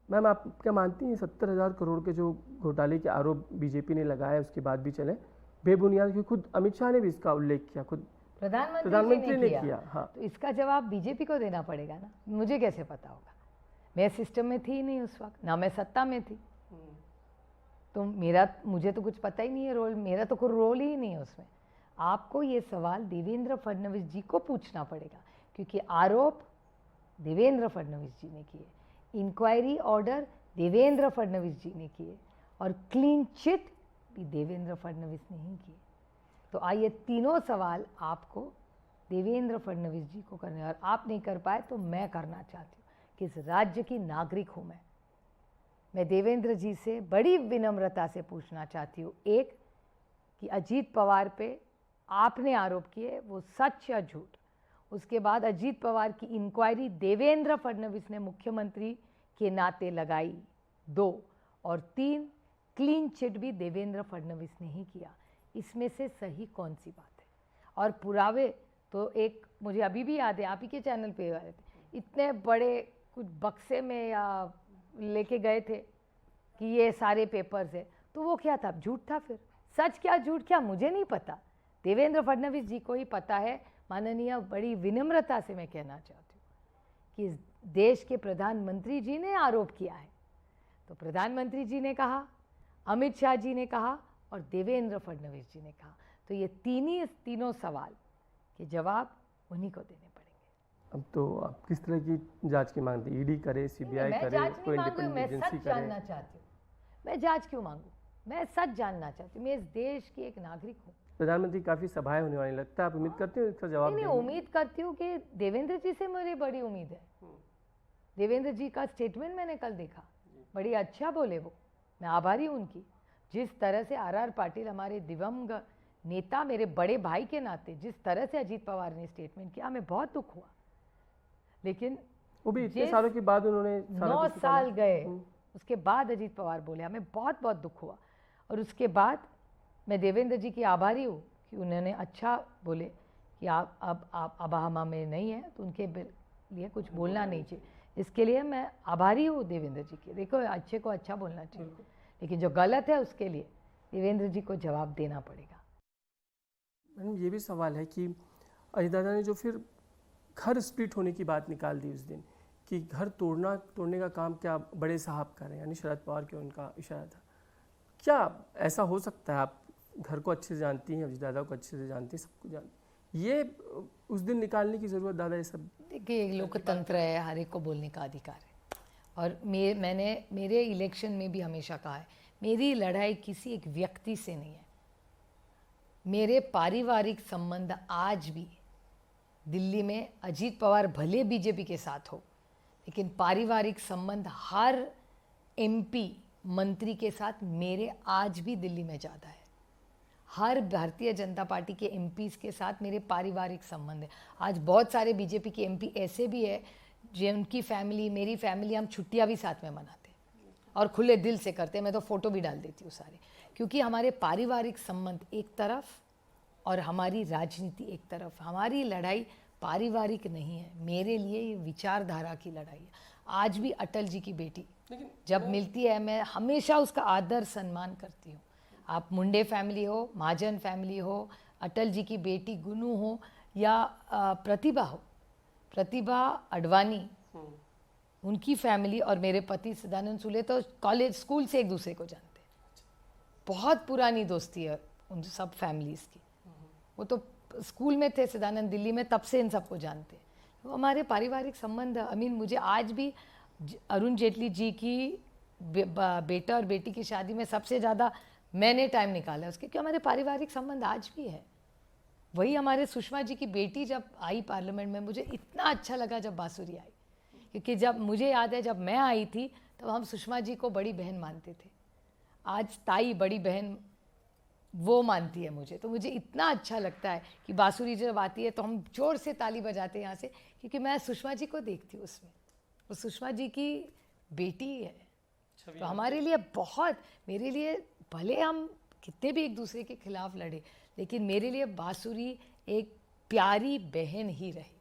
Ma'am आप क्या मानती हैं 70,000 करोड़ के जो घोटाले के आरोप बीजेपी ने लगाए उसके बाद भी चले बेबुनियाद, क्योंकि खुद अमित शाह ने भी इसका उल्लेख किया, खुद प्रधानमंत्री ने किया। हाँ, तो इसका जवाब बीजेपी को देना पड़ेगा ना, मुझे कैसे पता होगा? मैं सिस्टम में थी ही नहीं उस वक्त, ना मैं सत्ता में थी, तो मुझे तो कुछ पता ही नहीं है रोल, मेरा तो कोई रोल ही नहीं है उसमें। आपको ये सवाल देवेंद्र फडणवीस जी को पूछना पड़ेगा, क्योंकि आरोप देवेंद्र फडणवीस जी ने किए, इंक्वायरी ऑर्डर देवेंद्र फडणवीस जी ने किए, और क्लीन चिट भी देवेंद्र फडणवीस ने ही किए। तो आइए तीनों सवाल आपको देवेंद्र फडणवीस जी को करने, और आप नहीं कर पाए तो मैं करना चाहती हूँ। किस राज्य की नागरिक हूँ मैं देवेंद्र जी से बड़ी विनम्रता से पूछना चाहती हूँ, एक कि अजीत पवार पे आपने आरोप किए वो सच या झूठ, उसके बाद अजीत पवार की इंक्वायरी देवेंद्र फडणवीस ने मुख्यमंत्री के नाते लगाई, 2, और 3 क्लीन चिट भी देवेंद्र फडणवीस ने ही किया। इसमें से सही कौन सी बात है? और पुरावे तो एक मुझे अभी भी याद है, आप ही के चैनल पे आए थे, इतने बड़े कुछ बक्से में या लेके गए थे कि ये सारे पेपर्स है, तो वो क्या था? झूठ था। फिर सच क्या झूठ क्या मुझे नहीं पता, देवेंद्र फडणवीस जी को ही पता है। माननीय, बड़ी विनम्रता से मैं कहना चाहती हूँ कि इस देश के प्रधानमंत्री जी ने आरोप किया है, तो प्रधानमंत्री जी ने कहा, अमित शाह जी ने कहा और देवेंद्र फडणवीस जी ने कहा, तो ये तीनों सवाल के जवाब उन्हीं को देने पड़ेंगे। अब तो आप किस तरह की जांच की मांगते हैं? ईडी करे, सीबीआई करे, कोई इंडिपेंडेंट एजेंसी करे? जानना चाहती हूँ, मैं जांच क्यों मांगू? मैं सच जानना चाहती हूँ, मैं इस देश की एक नागरिक हूँ। प्रधानमंत्री काफी सभाएं होने वाली लगता है, आप उम्मीद करते हो इसका जवाब? नहीं, उम्मीद करती हूँ कि देवेंद्र जी से मेरी बड़ी उम्मीद है। देवेंद्र जी का स्टेटमेंट मैंने कल देखा, बड़ी अच्छा बोले वो, मैं आभारी हूँ उनकी। जिस तरह से आर पाटिल हमारे दिवंगत नेता, मेरे बड़े भाई के नाते, जिस तरह से अजीत पवार ने स्टेटमेंट किया, हमें बहुत दुख हुआ। लेकिन वो भी इतने सालों के बाद उन्होंने 9 साल गए, उसके बाद अजीत पवार बोले, हमें बहुत बहुत दुख हुआ। और उसके बाद मैं देवेंद्र जी की आभारी हूँ कि उन्होंने अच्छा बोले कि आप अबाहमा में नहीं है, तो उनके लिए कुछ बोलना नहीं चाहिए। इसके लिए मैं आभारी हूँ देवेंद्र जी की। देखो, अच्छे को अच्छा बोलना चाहिए, लेकिन जो गलत है उसके लिए देवेंद्र जी को जवाब देना पड़ेगा। मैडम, ये भी सवाल है कि अजय दादा ने जो फिर घर स्प्लिट होने की बात निकाल दी उस दिन, कि घर तोड़ने का काम क्या बड़े साहब कर रहे हैं, यानी शरद पवार के उनका इशारा था। क्या ऐसा हो सकता है? आप घर को अच्छे से जानती हैं, अजय दादा को अच्छे से जानती हैं, सबको जानती, ये उस दिन निकालने की ज़रूरत दादा? ये सब देखिए, लोकतंत्र है, हर एक को बोलने का अधिकार है। और मैंने मेरे इलेक्शन में भी हमेशा कहा है, मेरी लड़ाई किसी एक व्यक्ति से नहीं है। मेरे पारिवारिक संबंध आज भी दिल्ली में, अजीत पवार भले बीजेपी के साथ हो, लेकिन पारिवारिक संबंध हर एमपी मंत्री के साथ मेरे आज भी दिल्ली में ज़्यादा है। हर भारतीय जनता पार्टी के एमपीज़ के साथ मेरे पारिवारिक संबंध है। आज बहुत सारे बीजेपी के एमपी ऐसे भी है जिनकी फैमिली, मेरी फैमिली, हम छुट्टियां भी साथ में मनाते और खुले दिल से करते। मैं तो फ़ोटो भी डाल देती हूँ सारे, क्योंकि हमारे पारिवारिक संबंध एक तरफ और हमारी राजनीति एक तरफ। हमारी लड़ाई पारिवारिक नहीं है, मेरे लिए ये विचारधारा की लड़ाई है। आज भी अटल जी की बेटी जब मिलती है, मैं हमेशा उसका आदर सम्मान करती हूँ। आप मुंडे फैमिली हो, महाजन फैमिली हो, अटल जी की बेटी गुनू हो, या प्रतिभा हो, प्रतिभा अडवाणी, उनकी फैमिली और मेरे पति सदानंद सूले तो कॉलेज स्कूल से एक दूसरे को जानते हैं। बहुत पुरानी दोस्ती है उन सब फैमिलीज़ की। वो तो स्कूल में थे सदानंद, दिल्ली में, तब से इन सबको जानते हैं। वो हमारे पारिवारिक संबंध। मुझे आज भी अरुण जेटली जी की बेटा और बेटी की शादी में सबसे ज़्यादा मैंने टाइम निकाला उसके, क्योंकि हमारे पारिवारिक संबंध आज भी है। वही हमारे सुषमा जी की बेटी जब आई पार्लियामेंट में, मुझे इतना अच्छा लगा जब बांसुरी आई, क्योंकि जब मुझे याद है जब मैं आई थी तब हम सुषमा जी को बड़ी बहन मानते थे। आज ताई बड़ी बहन वो मानती है मुझे, तो मुझे इतना अच्छा लगता है कि बांसुरी जब आती है तो हम जोर से ताली बजाते हैं यहाँ से, क्योंकि मैं सुषमा जी को देखती हूँ उसमें। वो सुषमा जी की बेटी है, तो हमारे लिए बहुत, मेरे लिए भले हम कितने भी एक दूसरे के खिलाफ लड़े, लेकिन मेरे लिए बांसुरी एक प्यारी बहन ही रही।